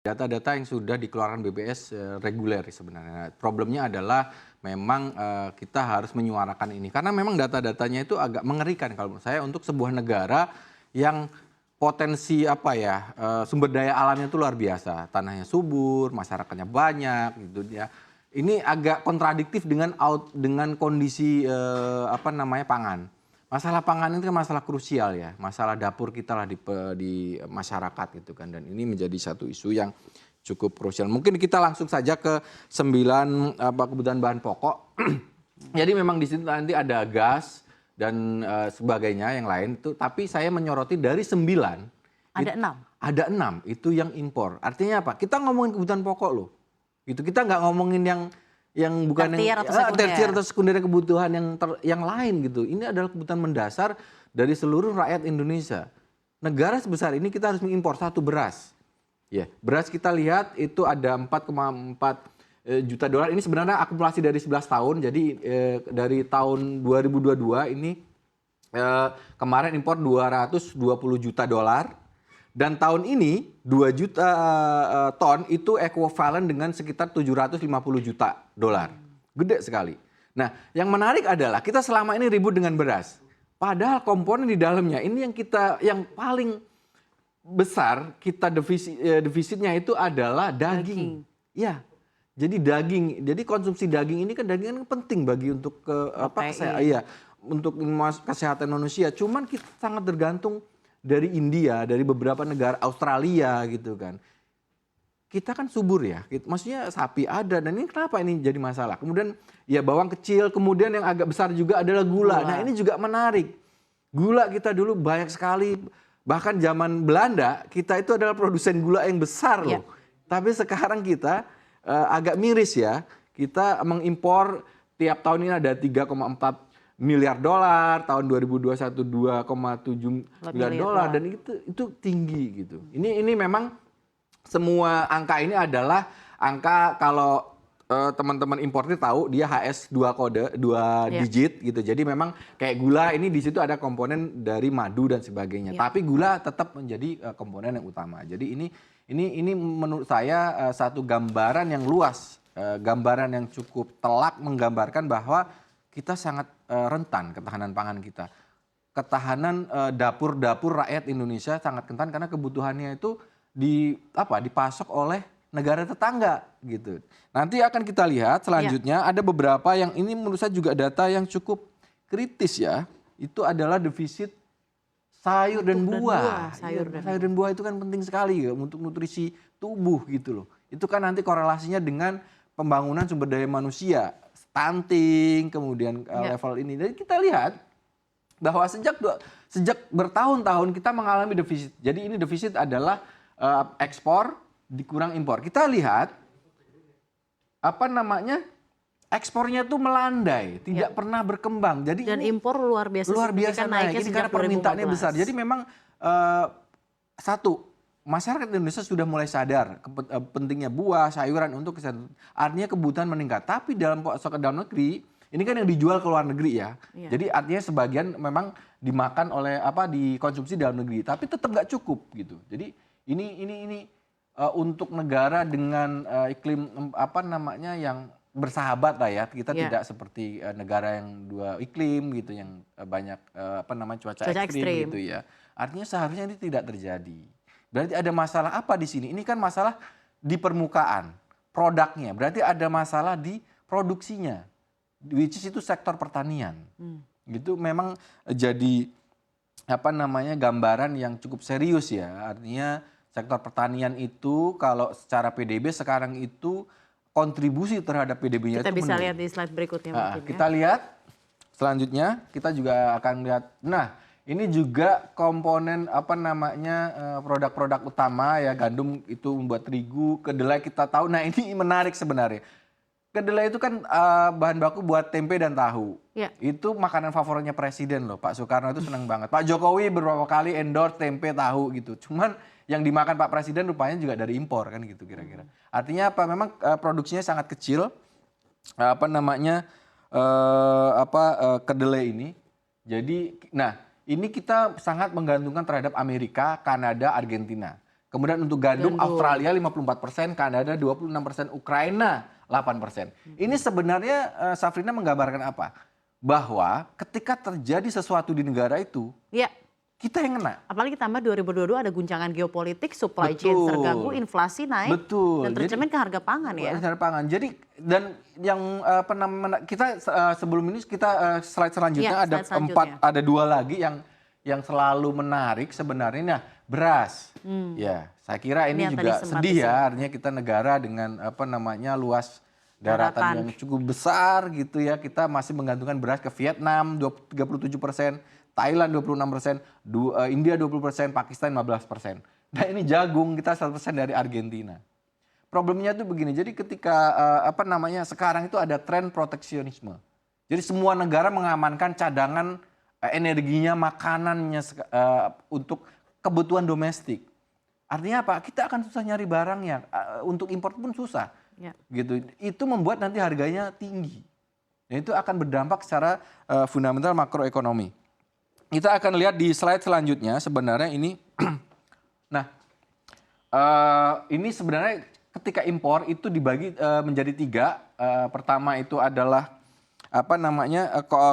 Data-data yang sudah dikeluarkan BPS reguler sebenarnya. Problemnya adalah memang kita harus menyuarakan ini. Karena memang data-datanya itu agak mengerikan kalau menurut saya untuk sebuah negara yang potensi sumber daya alamnya itu luar biasa. Tanahnya subur, masyarakatnya banyak gitu ya. Ini agak kontradiktif dengan kondisi pangan. Masalah pangan itu kan masalah krusial ya, masalah dapur kita lah di masyarakat gitu kan, dan ini menjadi satu isu yang cukup krusial. Mungkin kita langsung saja ke 9 kebutuhan bahan pokok. Jadi memang di situ nanti ada gas dan sebagainya yang lain itu, tapi saya menyoroti dari 9 ada 6. Ada 6 itu yang impor. Artinya apa? Kita ngomongin kebutuhan pokok loh. Gitu. Kita nggak ngomongin yang bukan tersier atau sekunder kebutuhan yang lain gitu. Ini adalah kebutuhan mendasar dari seluruh rakyat Indonesia. Negara sebesar ini kita harus mengimpor satu beras. Ya, beras kita lihat itu ada 4,4 juta dolar. Ini sebenarnya akumulasi dari 11 tahun. Jadi dari tahun 2022 ini kemarin impor 220 juta dolar. Dan tahun ini 2 juta ton itu ekuivalen dengan sekitar 750 juta dolar. Gede sekali. Nah, yang menarik adalah kita selama ini ribut dengan beras. Padahal komponen di dalamnya ini yang paling besar kita defisitnya itu adalah daging. Ya. Jadi daging. Jadi konsumsi daging ini kan daging kan penting bagi untuk untuk kesehatan manusia. Cuman kita sangat tergantung dari India, dari beberapa negara, Australia gitu kan. Kita kan subur ya, maksudnya sapi ada, dan ini kenapa ini jadi masalah. Kemudian ya bawang kecil, kemudian yang agak besar juga adalah gula. Nah ini juga menarik. Gula kita dulu banyak sekali, bahkan zaman Belanda kita itu adalah produsen gula yang besar loh. Tapi sekarang kita agak miris ya, kita mengimpor tiap tahun ini ada 3,4 miliar dolar, tahun 2021 2,7 miliar dolar, dan itu tinggi gitu. Ini memang semua angka ini adalah angka kalau teman-teman importer tahu dia HS 2 kode, 2 digit gitu. Jadi memang kayak gula ini di situ ada komponen dari madu dan sebagainya. Tapi gula tetap menjadi komponen yang utama. Jadi ini menurut saya satu gambaran yang luas, gambaran yang cukup telak menggambarkan bahwa kita sangat rentan ketahanan pangan kita. Ketahanan dapur-dapur rakyat Indonesia sangat rentan karena kebutuhannya itu dipasok oleh negara tetangga gitu. Nanti akan kita lihat selanjutnya ada beberapa yang ini menurut saya juga data yang cukup kritis ya. Itu adalah defisit sayur dan buah. Sayur dan buah itu kan penting sekali ya untuk nutrisi tubuh gitu loh. Itu kan nanti korelasinya dengan pembangunan sumber daya manusia. Stunting, kemudian level ini. Dan kita lihat bahwa sejak bertahun-tahun kita mengalami defisit. Jadi ini defisit adalah ekspor dikurang impor. Kita lihat ekspornya tuh melandai, tidak pernah berkembang. Jadi dan impor luar biasa naik. Ini karena permintaannya besar. Jadi memang masyarakat Indonesia sudah mulai sadar pentingnya buah, sayuran untuk kesehatan. Artinya kebutuhan meningkat. Tapi dalam dalam negeri, ini kan yang dijual ke luar negeri ya. Jadi artinya sebagian memang dimakan oleh dikonsumsi dalam negeri. Tapi tetap nggak cukup gitu. Jadi ini untuk negara dengan iklim yang bersahabat lah ya. Kita tidak seperti negara yang dua iklim gitu, yang banyak cuaca ekstrim gitu ya. Artinya seharusnya ini tidak terjadi. Berarti ada masalah apa di sini? Ini kan masalah di permukaan, produknya. Berarti ada masalah di produksinya, which is itu sektor pertanian. Gitu memang jadi gambaran yang cukup serius ya. Artinya sektor pertanian itu kalau secara PDB sekarang itu kontribusi terhadap PDB-nya itu kita bisa lihat di slide berikutnya mungkin kita lihat selanjutnya, kita juga akan lihat. Nah, ini juga komponen produk-produk utama ya, gandum itu membuat terigu, kedelai kita tahu. Nah ini menarik sebenarnya. Kedelai itu kan bahan baku buat tempe dan tahu. Itu makanan favoritnya presiden loh, Pak Soekarno itu senang banget. Pak Jokowi beberapa kali endorse tempe tahu gitu. Cuman yang dimakan Pak Presiden rupanya juga dari impor kan gitu kira-kira. Artinya apa? Memang produksinya sangat kecil. Kedelai ini. Jadi, nah ini kita sangat menggantungkan terhadap Amerika, Kanada, Argentina. Kemudian untuk gandum Australia 54%, Kanada 26%, Ukraina 8%. Ini sebenarnya Safrina menggambarkan apa? Bahwa ketika terjadi sesuatu di negara itu, Ya. kita yang kena. Apalagi tambah 2022 ada guncangan geopolitik, supply chain terganggu, inflasi naik, dan tercermin ke harga pangan ya. Harga pangan. Jadi dan yang kita sebelum ini kita slide selanjutnya Ya, ada 2 lagi yang selalu menarik sebenarnya. Nah, beras. Ya, saya kira ini juga sedih ya. Artinya kita negara dengan luas daratan yang cukup besar gitu ya. Kita masih menggantungkan beras ke Vietnam 37%. Thailand 26%, India 20%, Pakistan 15%. Nah ini jagung kita 100% dari Argentina. Problemnya tuh begini, jadi ketika sekarang itu ada tren proteksionisme. Jadi semua negara mengamankan cadangan energinya, makanannya untuk kebutuhan domestik. Artinya apa? Kita akan susah nyari barangnya, untuk impor pun susah. Ya. Gitu. Itu membuat nanti harganya tinggi. Dan itu akan berdampak secara fundamental makroekonomi. Kita akan lihat di slide selanjutnya sebenarnya ini. Nah, ini sebenarnya ketika impor itu dibagi menjadi 3. Pertama itu adalah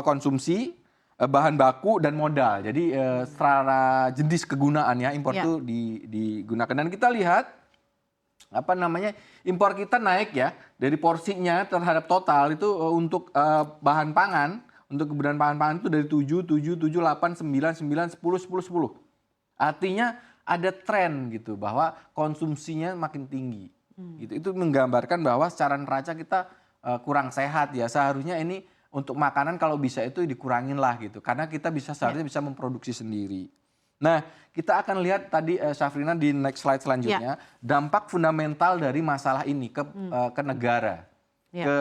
konsumsi, bahan baku dan modal. Jadi secara jenis kegunaan ya impor itu digunakan. Dan kita lihat impor kita naik ya dari porsinya terhadap total itu untuk bahan pangan. Untuk kebutuhan pangan itu dari 7, 8, 9, 10. Artinya ada tren gitu bahwa konsumsinya makin tinggi. Gitu. Itu menggambarkan bahwa secara neraca kita kurang sehat ya. Seharusnya ini untuk makanan kalau bisa itu dikurangin lah gitu. Karena kita seharusnya bisa memproduksi sendiri. Nah, kita akan lihat tadi Safrina di next slide selanjutnya. Dampak fundamental dari masalah ini ke negara. Ke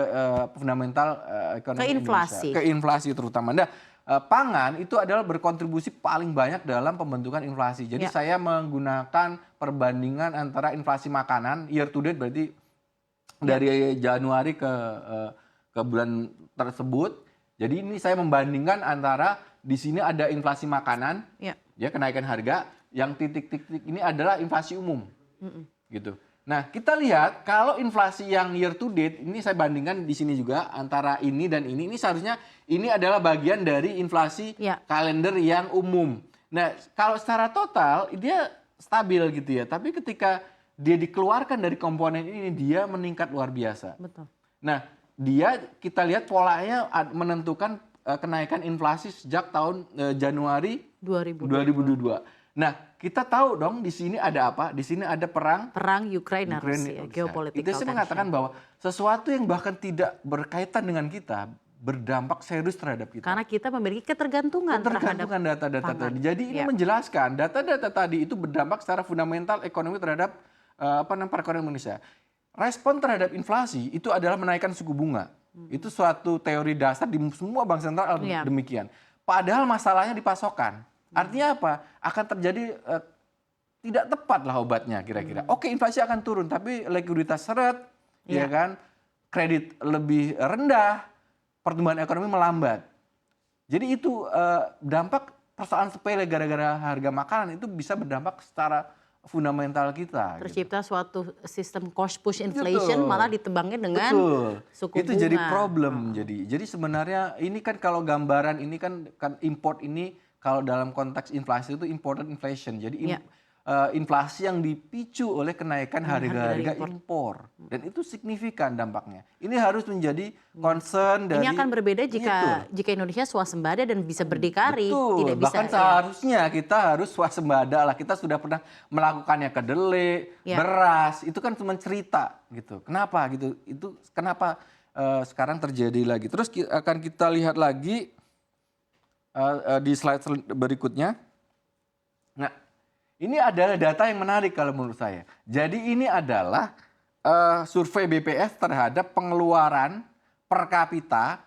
fundamental ekonomi Indonesia, ke inflasi terutama. Nah, pangan itu adalah berkontribusi paling banyak dalam pembentukan inflasi. Jadi saya menggunakan perbandingan antara inflasi makanan year to date berarti dari Januari ke bulan tersebut. Jadi ini saya membandingkan antara di sini ada inflasi makanan, ya kenaikan harga, yang titik-titik ini adalah inflasi umum, gitu. Nah, kita lihat kalau inflasi yang year to date, ini saya bandingkan di sini juga antara ini dan ini seharusnya ini adalah bagian dari inflasi kalender yang umum. Nah, kalau secara total dia stabil gitu ya, tapi ketika dia dikeluarkan dari komponen ini dia meningkat luar biasa. Betul. Nah, kita lihat polanya menentukan kenaikan inflasi sejak tahun Januari 2022. Nah, kita tahu dong di sini ada apa? Di sini ada perang Ukraina Rusia, geopolitik. Itu saya mengatakan bahwa sesuatu yang bahkan tidak berkaitan dengan kita berdampak serius terhadap kita. Karena kita memiliki ketergantungan terhadap data-data tadi. Jadi ini menjelaskan data-data tadi itu berdampak secara fundamental ekonomi terhadap perekonomian Indonesia. Respon terhadap inflasi itu adalah menaikkan suku bunga. Itu suatu teori dasar di semua bank sentral demikian. Padahal masalahnya di pasokan. Artinya apa? Akan terjadi tidak tepat lah obatnya kira-kira. Oke, inflasi akan turun, tapi likuiditas seret, ya kan? Kredit lebih rendah, pertumbuhan ekonomi melambat. Jadi itu dampak persoalan sepele gara-gara harga makanan itu bisa berdampak secara fundamental kita. Tercipta suatu sistem cost push inflation malah ditebangnya dengan suku bunga. Itu jadi problem. Jadi sebenarnya ini kan kalau gambaran ini kan import ini kalau dalam konteks inflasi itu imported inflation. Jadi inflasi yang dipicu oleh kenaikan harga-harga impor. Dan itu signifikan dampaknya. Ini harus menjadi concern dari... Ini akan berbeda jika Indonesia swasembada dan bisa berdikari. Betul, tidak bisa, bahkan seharusnya kita harus swasembada lah. Kita sudah pernah melakukannya kedelai, beras. Itu kan cuma cerita gitu. Kenapa gitu? Itu kenapa sekarang terjadi lagi. Terus akan kita lihat lagi di slide berikutnya. Nah, ini adalah data yang menarik kalau menurut saya. Jadi ini adalah survei BPS terhadap pengeluaran per kapita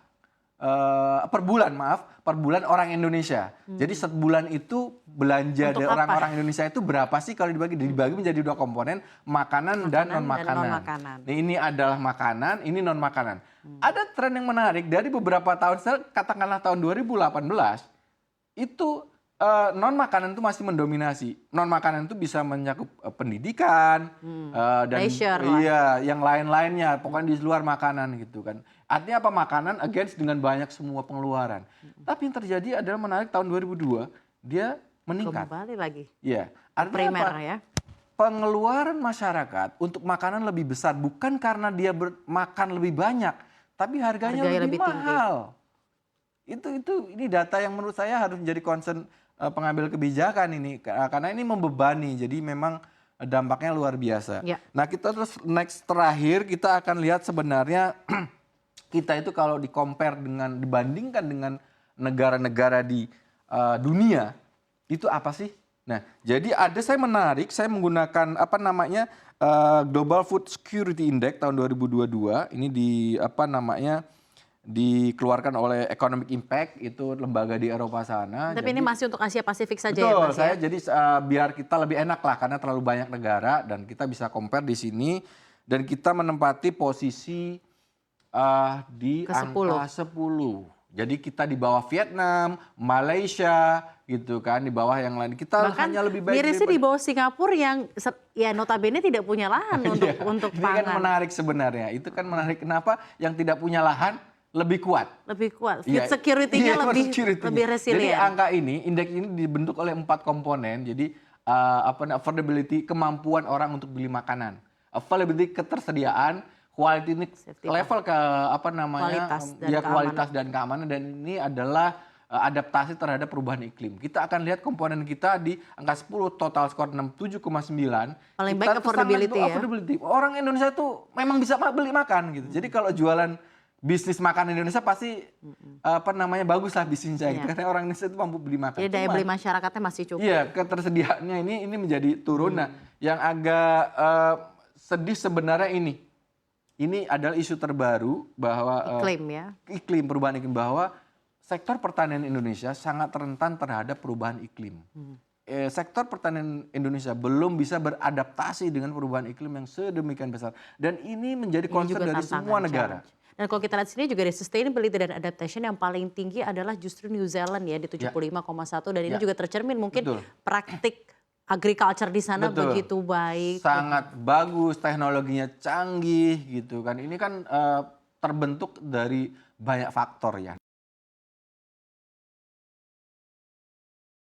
per bulan orang Indonesia. Jadi sebulan itu belanja dari orang-orang Indonesia itu berapa sih kalau dibagi menjadi 2 komponen, makanan dan non makanan. Nah, ini adalah makanan, ini non makanan. Ada tren yang menarik dari beberapa tahun, katakanlah tahun 2018 itu non makanan itu masih mendominasi. Non makanan itu bisa mencakup pendidikan dan iya yang lain-lainnya. Pokoknya di luar makanan gitu kan. Artinya apa, makanan against dengan banyak semua pengeluaran. Tapi yang terjadi adalah menarik, tahun 2002 dia meningkat. Kembali lagi. Iya. Artinya primer apa? Ya. Pengeluaran masyarakat untuk makanan lebih besar bukan karena dia makan lebih banyak, tapi harganya lebih mahal. Ini data yang menurut saya harus menjadi concern pengambil kebijakan ini, karena ini membebani, jadi memang dampaknya luar biasa. Ya. Nah, kita terus terakhir kita akan lihat sebenarnya kita itu kalau dibandingkan dengan negara-negara di dunia itu apa sih? Nah, jadi saya menggunakan Global Food Security Index tahun 2022 ini dikeluarkan oleh Economic Impact, itu lembaga di Eropa sana. Tapi ini masih untuk Asia Pasifik saja betul, ya Mas? Saya jadi biar kita lebih enak lah karena terlalu banyak negara dan kita bisa compare di sini dan kita menempati posisi di angka 10. Jadi kita di bawah Vietnam, Malaysia gitu kan, di bawah yang lain. Kita bahkan hanya lebih baik. Mirisnya di bawah Singapura yang ya notabene tidak punya lahan untuk ini pangan. Ini kan menarik sebenarnya. Itu kan menarik, kenapa yang tidak punya lahan lebih kuat. Lebih kuat. Food security-nya lebih resilient. Jadi angka ini, indeks ini dibentuk oleh 4 komponen. Jadi affordability, kemampuan orang untuk beli makanan. Availability, ketersediaan, quality ini level ke kualitas dan keamanan, dan ini adalah adaptasi terhadap perubahan iklim. Kita akan lihat komponen kita di angka 10, total skor 67,9. Paling baik affordability ya. Orang Indonesia tuh memang bisa beli makan gitu. Jadi kalau jualan bisnis makan Indonesia pasti bagus lah bisnisnya gitu. Karena orang Indonesia itu mampu beli makan. Jadi daya beli masyarakatnya masih cukup. Iya, ketersediaannya ini menjadi turun. Nah, yang agak sedih sebenarnya ini adalah isu terbaru bahwa iklim, perubahan iklim, bahwa sektor pertanian Indonesia sangat rentan terhadap perubahan iklim. Sektor pertanian Indonesia belum bisa beradaptasi dengan perubahan iklim yang sedemikian besar. Dan ini menjadi concern dari semua negara. Dan kalau kita lihat sini juga ada sustainability dan adaptation yang paling tinggi adalah justru New Zealand ya di 75,1 dan ini juga tercermin mungkin praktik agriculture di sana begitu baik. Sangat bagus, teknologinya canggih gitu kan. Ini kan terbentuk dari banyak faktor ya.